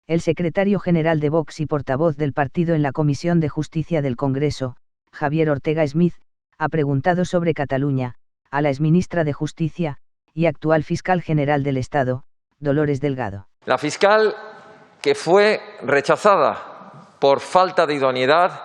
El secretario general de Vox y portavoz del partido en la Comisión de Justicia del Congreso, Javier Ortega Smith, ha preguntado sobre Cataluña, a la exministra de Justicia, y actual fiscal general del Estado, Dolores Delgado. La fiscal que fue rechazada por falta de idoneidad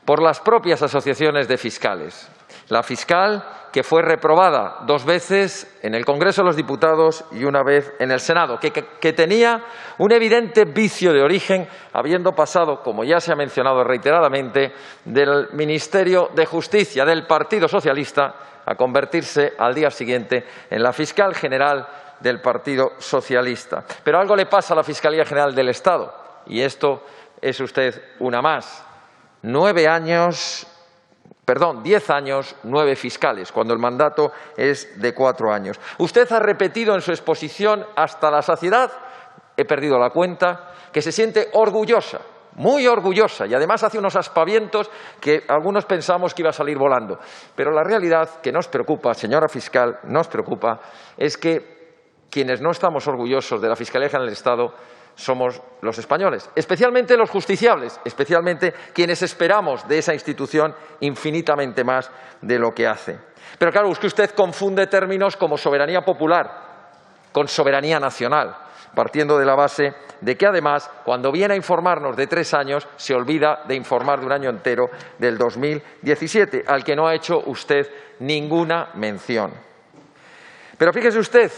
por las propias asociaciones de fiscales. La fiscal que fue reprobada 2 veces en el Congreso de los Diputados y 1 vez en el Senado, que tenía un evidente vicio de origen, habiendo pasado, como ya se ha mencionado reiteradamente, del Ministerio de Justicia del Partido Socialista a convertirse al día siguiente en la fiscal general del Partido Socialista. Pero algo le pasa a la Fiscalía General del Estado, y esto es usted una más. 10 años, 9 fiscales, cuando el mandato es de 4 años. Usted ha repetido en su exposición hasta la saciedad, he perdido la cuenta, que se siente orgullosa, muy orgullosa, y además hace unos aspavientos que algunos pensamos que iba a salir volando. Pero la realidad que nos preocupa, señora fiscal, nos preocupa, es que quienes no estamos orgullosos de la Fiscalía General del Estado somos los españoles, especialmente los justiciables, especialmente quienes esperamos de esa institución infinitamente más de lo que hace. Pero claro, es que usted confunde términos como soberanía popular con soberanía nacional, partiendo de la base de que además, cuando viene a informarnos de 3 años, se olvida de informar de un año entero del 2017, al que no ha hecho usted ninguna mención. Pero fíjese usted,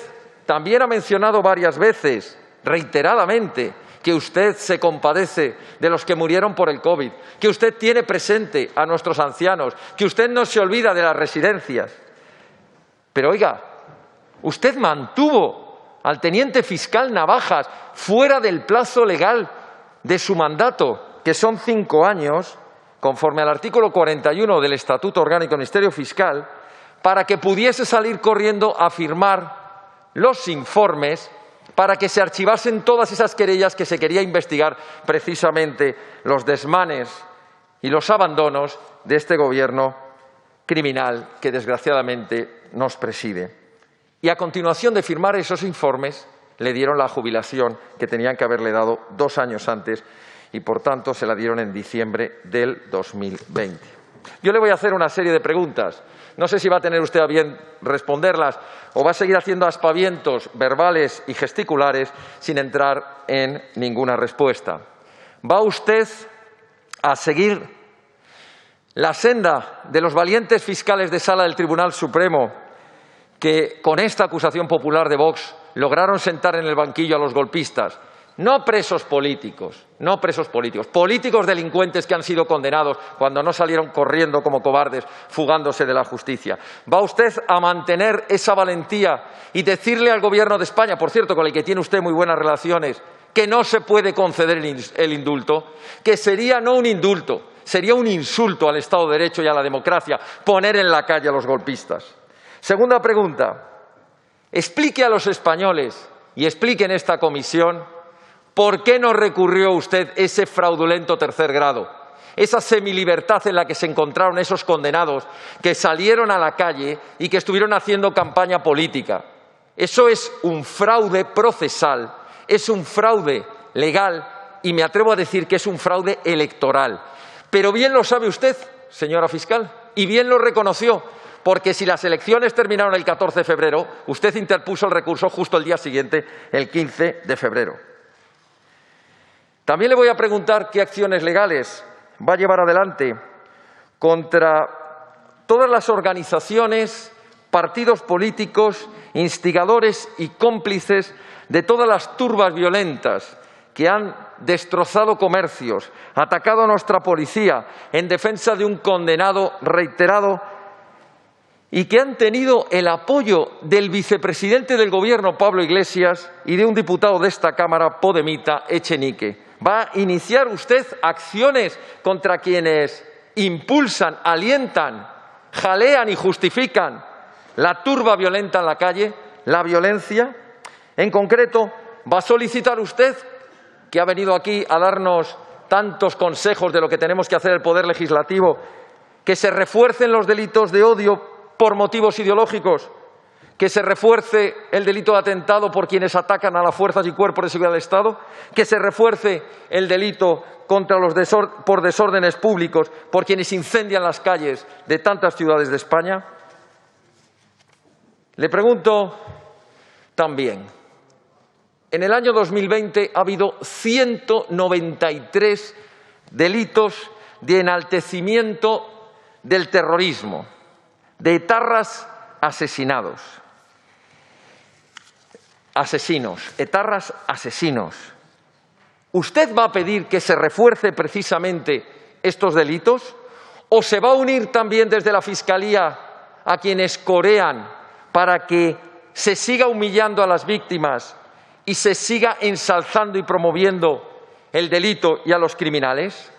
también ha mencionado varias veces, reiteradamente, que usted se compadece de los que murieron por el COVID, que usted tiene presente a nuestros ancianos, que usted no se olvida de las residencias. Pero oiga, usted mantuvo al teniente fiscal Navajas fuera del plazo legal de su mandato, que son 5 años, conforme al artículo 41 del Estatuto Orgánico del Ministerio Fiscal, para que pudiese salir corriendo a firmar los informes para que se archivasen todas esas querellas que se quería investigar, precisamente los desmanes y los abandonos de este gobierno criminal que desgraciadamente nos preside. Y a continuación de firmar esos informes le dieron la jubilación que tenían que haberle dado 2 años antes y por tanto se la dieron en diciembre del 2020. Yo le voy a hacer una serie de preguntas. No sé si va a tener usted a bien responderlas o va a seguir haciendo aspavientos verbales y gesticulares sin entrar en ninguna respuesta. ¿Va usted a seguir la senda de los valientes fiscales de sala del Tribunal Supremo que, con esta acusación popular de Vox, lograron sentar en el banquillo a los golpistas? No presos políticos, políticos delincuentes que han sido condenados cuando no salieron corriendo como cobardes, fugándose de la justicia. ¿Va usted a mantener esa valentía y decirle al Gobierno de España, por cierto, con el que tiene usted muy buenas relaciones, que no se puede conceder el indulto? Que sería no un indulto, sería un insulto al Estado de Derecho y a la democracia poner en la calle a los golpistas. Segunda pregunta. Explique a los españoles y explique en esta comisión ¿por qué no recurrió usted ese fraudulento 3er grado? Esa semilibertad en la que se encontraron esos condenados que salieron a la calle y que estuvieron haciendo campaña política. Eso es un fraude procesal, es un fraude legal y me atrevo a decir que es un fraude electoral. Pero bien lo sabe usted, señora fiscal, y bien lo reconoció, porque si las elecciones terminaron el 14 de febrero, usted interpuso el recurso justo el día siguiente, el 15 de febrero. También le voy a preguntar qué acciones legales va a llevar adelante contra todas las organizaciones, partidos políticos, instigadores y cómplices de todas las turbas violentas que han destrozado comercios, atacado a nuestra policía en defensa de un condenado reiterado y que han tenido el apoyo del vicepresidente del Gobierno, Pablo Iglesias, y de un diputado de esta Cámara, podemita, Echenique. ¿Va a iniciar usted acciones contra quienes impulsan, alientan, jalean y justifican la turba violenta en la calle, la violencia? En concreto, ¿va a solicitar usted, que ha venido aquí a darnos tantos consejos de lo que tenemos que hacer el Poder Legislativo, que se refuercen los delitos de odio por motivos ideológicos, que se refuerce el delito de atentado por quienes atacan a las fuerzas y cuerpos de seguridad del Estado, que se refuerce el delito por desórdenes públicos por quienes incendian las calles de tantas ciudades de España. Le pregunto también, en el año 2020 ha habido 193 delitos de enaltecimiento del terrorismo, de etarras asesinados. Etarras asesinos. ¿Usted va a pedir que se refuerce precisamente estos delitos? ¿O se va a unir también desde la Fiscalía a quienes corean para que se siga humillando a las víctimas y se siga ensalzando y promoviendo el delito y a los criminales?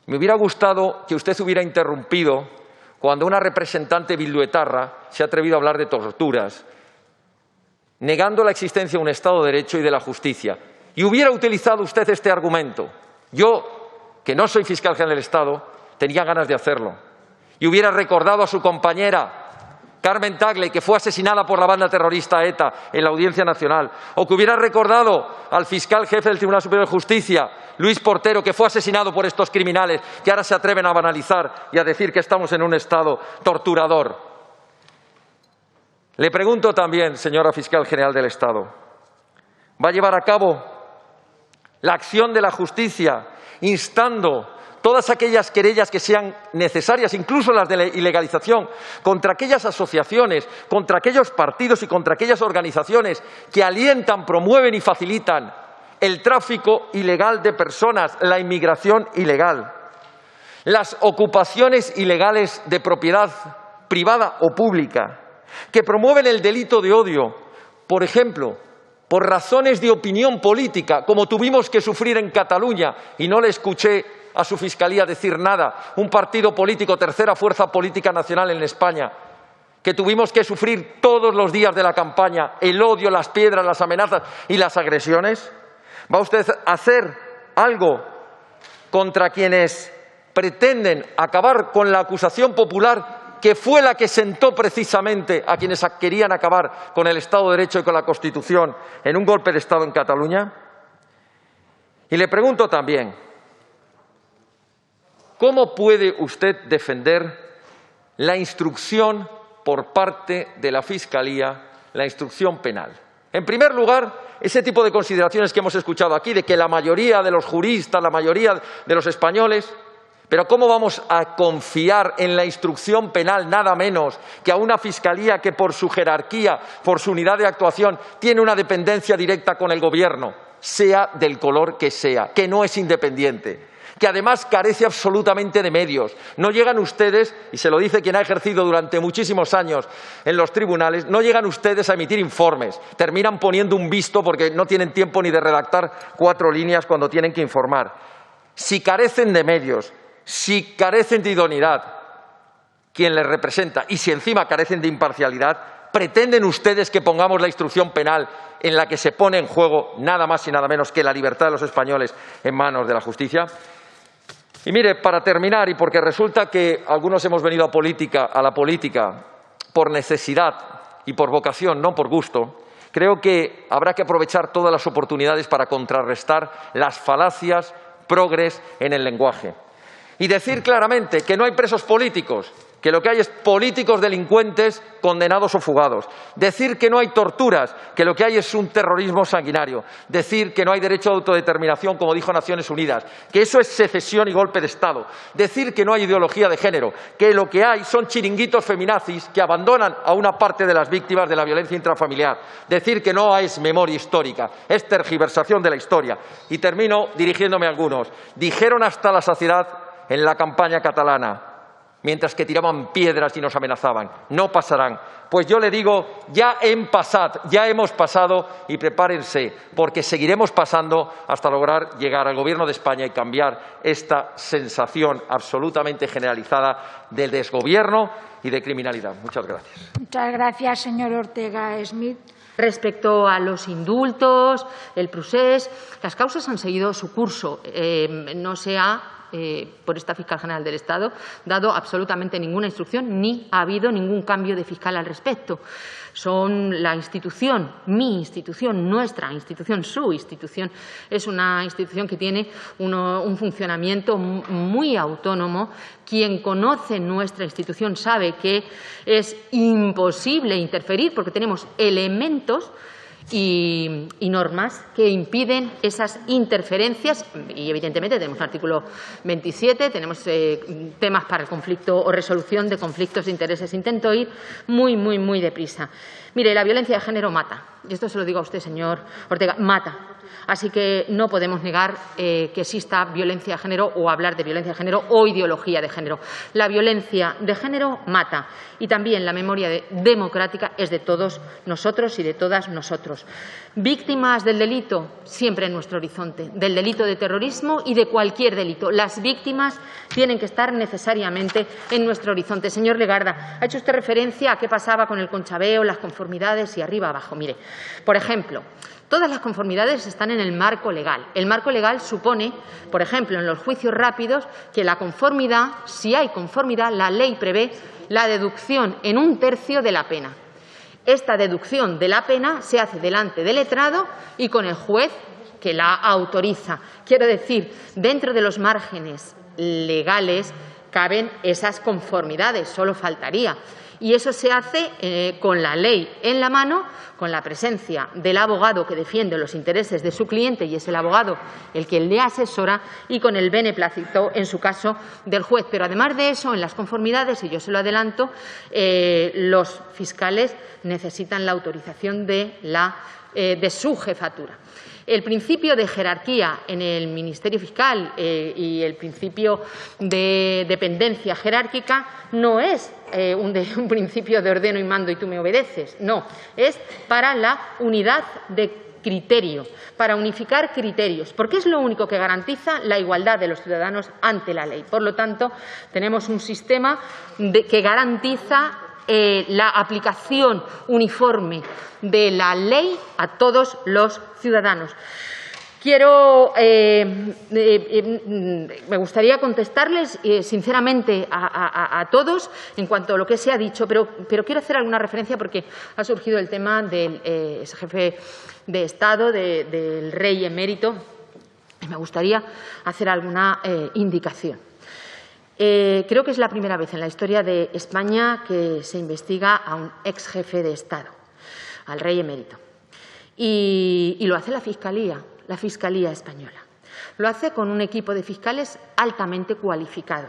Me hubiera gustado que usted hubiera interrumpido cuando una representante bilduetarra se ha atrevido a hablar de torturas, negando la existencia de un Estado de Derecho y de la justicia. Y hubiera utilizado usted este argumento. Yo, que no soy fiscal general del Estado, tenía ganas de hacerlo. Y hubiera recordado a su compañera Carmen Tagle, que fue asesinada por la banda terrorista ETA en la Audiencia Nacional, o que hubiera recordado al fiscal jefe del Tribunal Superior de Justicia, Luis Portero, que fue asesinado por estos criminales que ahora se atreven a banalizar y a decir que estamos en un Estado torturador. Le pregunto también, señora fiscal general del Estado, ¿va a llevar a cabo la acción de la justicia instando todas aquellas querellas que sean necesarias, incluso las de la ilegalización, contra aquellas asociaciones, contra aquellos partidos y contra aquellas organizaciones que alientan, promueven y facilitan el tráfico ilegal de personas, la inmigración ilegal, las ocupaciones ilegales de propiedad privada o pública, que promueven el delito de odio, por ejemplo, por razones de opinión política, como tuvimos que sufrir en Cataluña, y no le escuché a su Fiscalía decir nada, un partido político, tercera fuerza política nacional en España, que tuvimos que sufrir todos los días de la campaña, el odio, las piedras, las amenazas y las agresiones. ¿Va usted a hacer algo contra quienes pretenden acabar con la acusación popular, que fue la que sentó precisamente a quienes querían acabar con el Estado de Derecho y con la Constitución en un golpe de Estado en Cataluña? Y le pregunto también, ¿cómo puede usted defender la instrucción por parte de la Fiscalía, la instrucción penal? En primer lugar, ese tipo de consideraciones que hemos escuchado aquí, de que la mayoría de los juristas, la mayoría de los españoles... Pero ¿cómo vamos a confiar en la instrucción penal nada menos que a una Fiscalía que por su jerarquía, por su unidad de actuación, tiene una dependencia directa con el Gobierno, sea del color que sea, que no es independiente, que además carece absolutamente de medios? No llegan ustedes, y se lo dice quien ha ejercido durante muchísimos años en los tribunales, no llegan ustedes a emitir informes, terminan poniendo un visto porque no tienen tiempo ni de redactar 4 líneas cuando tienen que informar. Si carecen de medios, si carecen de idoneidad quien les representa y si encima carecen de imparcialidad, ¿pretenden ustedes que pongamos la instrucción penal en la que se pone en juego nada más y nada menos que la libertad de los españoles en manos de la justicia? Y mire, para terminar, y porque resulta que algunos hemos venido a la política por necesidad y por vocación, no por gusto, creo que habrá que aprovechar todas las oportunidades para contrarrestar las falacias progres en el lenguaje. Y decir claramente que no hay presos políticos, que lo que hay es políticos delincuentes condenados o fugados. Decir que no hay torturas, que lo que hay es un terrorismo sanguinario. Decir que no hay derecho a autodeterminación, como dijo Naciones Unidas, que eso es secesión y golpe de Estado. Decir que no hay ideología de género, que lo que hay son chiringuitos feminazis que abandonan a una parte de las víctimas de la violencia intrafamiliar. Decir que no es memoria histórica, es tergiversación de la historia. Y termino dirigiéndome a algunos. Dijeron hasta la saciedad en la campaña catalana, mientras que tiraban piedras y nos amenazaban: no pasarán. Pues yo le digo, ya hemos pasado y prepárense, porque seguiremos pasando hasta lograr llegar al Gobierno de España y cambiar esta sensación absolutamente generalizada de desgobierno y de criminalidad. Muchas gracias. Muchas gracias, señor Ortega Smith. Respecto a los indultos, el procés, las causas han seguido su curso. No se ha por esta fiscal general del Estado, dado absolutamente ninguna instrucción, ni ha habido ningún cambio de fiscal al respecto. Son la institución, mi institución, nuestra institución, su institución, es una institución que tiene un funcionamiento muy autónomo. Quien conoce nuestra institución sabe que es imposible interferir porque tenemos elementos y normas que impiden esas interferencias y, evidentemente, tenemos un artículo 27, tenemos temas para el conflicto o resolución de conflictos de intereses. Intento ir muy deprisa. Mire, la violencia de género mata. Y esto se lo digo a usted, señor Ortega, mata. Así que no podemos negar que exista violencia de género o hablar de violencia de género o ideología de género. La violencia de género mata y también la memoria democrática es de todos nosotros y de todas nosotros. Víctimas del delito, siempre en nuestro horizonte, del delito de terrorismo y de cualquier delito. Las víctimas tienen que estar necesariamente en nuestro horizonte. Señor Legarda, ha hecho usted referencia a qué pasaba con el conchabeo, las conformidades y arriba abajo. Mire, por ejemplo, todas las conformidades están en el marco legal. El marco legal supone, por ejemplo, en los juicios rápidos, que la conformidad, si hay conformidad, la ley prevé la deducción en 1/3 de la pena. Esta deducción de la pena se hace delante del letrado y con el juez que la autoriza. Quiero decir, dentro de los márgenes legales caben esas conformidades, solo faltaría. Y eso se hace con la ley en la mano, con la presencia del abogado que defiende los intereses de su cliente y es el abogado el que le asesora y con el beneplácito, en su caso, del juez. Pero además de eso, en las conformidades, y yo se lo adelanto, los fiscales necesitan la autorización de su jefatura. El principio de jerarquía en el Ministerio Fiscal y el principio de dependencia jerárquica no es un principio de ordeno y mando y tú me obedeces, no, es para la unidad de criterio, para unificar criterios, porque es lo único que garantiza la igualdad de los ciudadanos ante la ley. Por lo tanto, tenemos un sistema que garantiza la aplicación uniforme de la ley a todos los ciudadanos. Me gustaría contestarles sinceramente a todos en cuanto a lo que se ha dicho, pero quiero hacer alguna referencia porque ha surgido el tema del jefe de Estado, del rey emérito, y me gustaría hacer alguna indicación. Creo que es la primera vez en la historia de España que se investiga a un ex jefe de Estado, al rey emérito. Y lo hace la Fiscalía española. Lo hace con un equipo de fiscales altamente cualificado.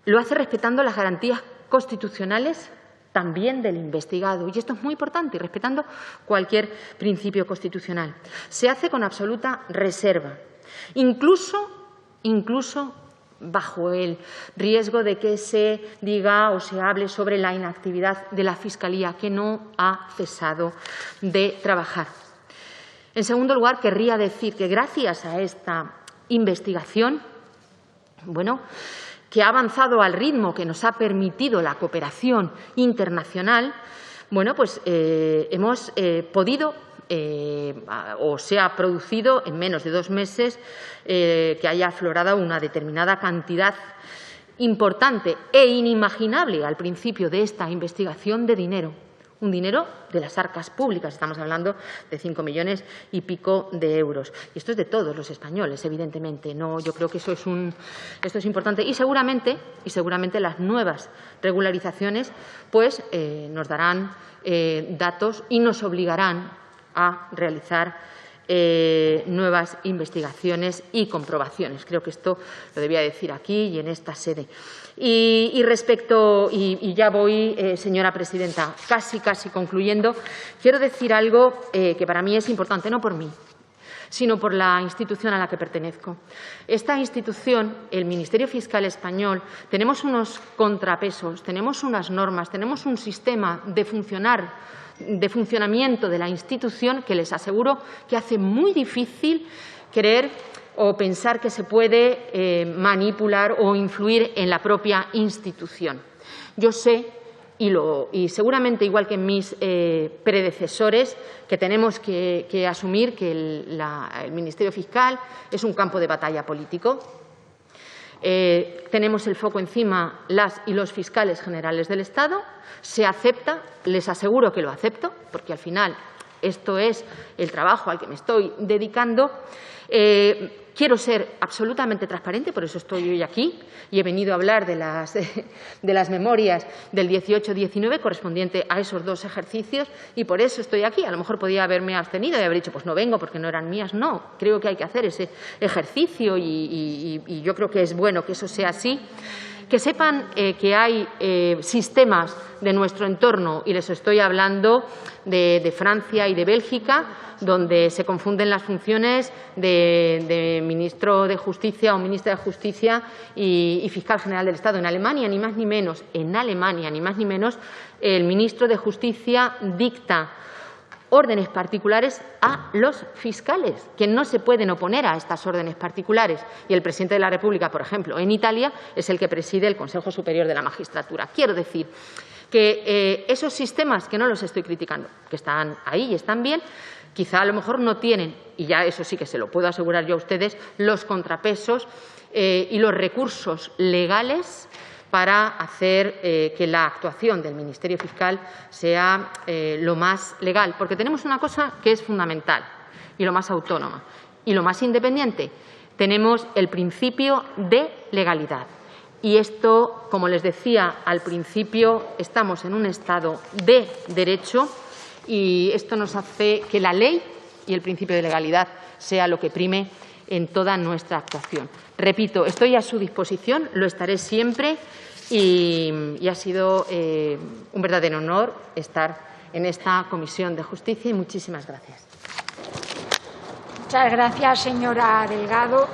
Lo hace respetando las garantías constitucionales también del investigado. Y esto es muy importante, y respetando cualquier principio constitucional. Se hace con absoluta reserva, incluso bajo el riesgo de que se diga o se hable sobre la inactividad de la Fiscalía, que no ha cesado de trabajar. En segundo lugar, querría decir que gracias a esta investigación, que ha avanzado al ritmo que nos ha permitido la cooperación internacional, hemos podido o se ha producido en menos de 2 meses que haya aflorado una determinada cantidad importante e inimaginable al principio de esta investigación de dinero. Un dinero de las arcas públicas, estamos hablando de 5 millones y pico de euros. Y esto es de todos los españoles, evidentemente. No, yo creo que esto es importante y seguramente las nuevas regularizaciones nos darán datos y nos obligarán a realizar nuevas investigaciones y comprobaciones. Creo que esto lo debía decir aquí y en esta sede. Y respecto, y ya voy, señora presidenta, casi concluyendo, quiero decir algo que para mí es importante, no por mí, sino por la institución a la que pertenezco. Esta institución, el Ministerio Fiscal Español, tenemos unos contrapesos, tenemos unas normas, tenemos un sistema de funcionamiento de la institución que les aseguro que hace muy difícil creer o pensar que se puede manipular o influir en la propia institución. Yo sé, y seguramente igual que mis predecesores, que tenemos que asumir que el Ministerio Fiscal es un campo de batalla político, Tenemos el foco encima las y los fiscales generales del Estado. Se acepta, les aseguro que lo acepto, porque al final esto es el trabajo al que me estoy dedicando. Quiero ser absolutamente transparente, por eso estoy hoy aquí y he venido a hablar de las memorias del 18-19 correspondiente a esos dos ejercicios y por eso estoy aquí. A lo mejor podía haberme abstenido y haber dicho, pues no vengo porque no eran mías. No, creo que hay que hacer ese ejercicio y yo creo que es bueno que eso sea así. Que sepan que hay sistemas de nuestro entorno, y les estoy hablando de Francia y de Bélgica, donde se confunden las funciones de ministro de Justicia o ministra de Justicia y fiscal general del Estado. En Alemania, ni más ni menos, el ministro de Justicia dicta órdenes particulares a los fiscales, que no se pueden oponer a estas órdenes particulares. Y el presidente de la República, por ejemplo, en Italia, es el que preside el Consejo Superior de la Magistratura. Quiero decir que esos sistemas, que no los estoy criticando, que están ahí y están bien, quizá a lo mejor no tienen, y ya eso sí que se lo puedo asegurar yo a ustedes, los contrapesos y los recursos legales para hacer que la actuación del Ministerio Fiscal sea lo más legal. Porque tenemos una cosa que es fundamental y lo más autónoma y lo más independiente. Tenemos el principio de legalidad. Y esto, como les decía al principio, estamos en un Estado de derecho y esto nos hace que la ley y el principio de legalidad sea lo que prime en toda nuestra actuación. Repito, estoy a su disposición, lo estaré siempre y ha sido un verdadero honor estar en esta Comisión de Justicia y muchísimas gracias. Muchas gracias, señora Delgado.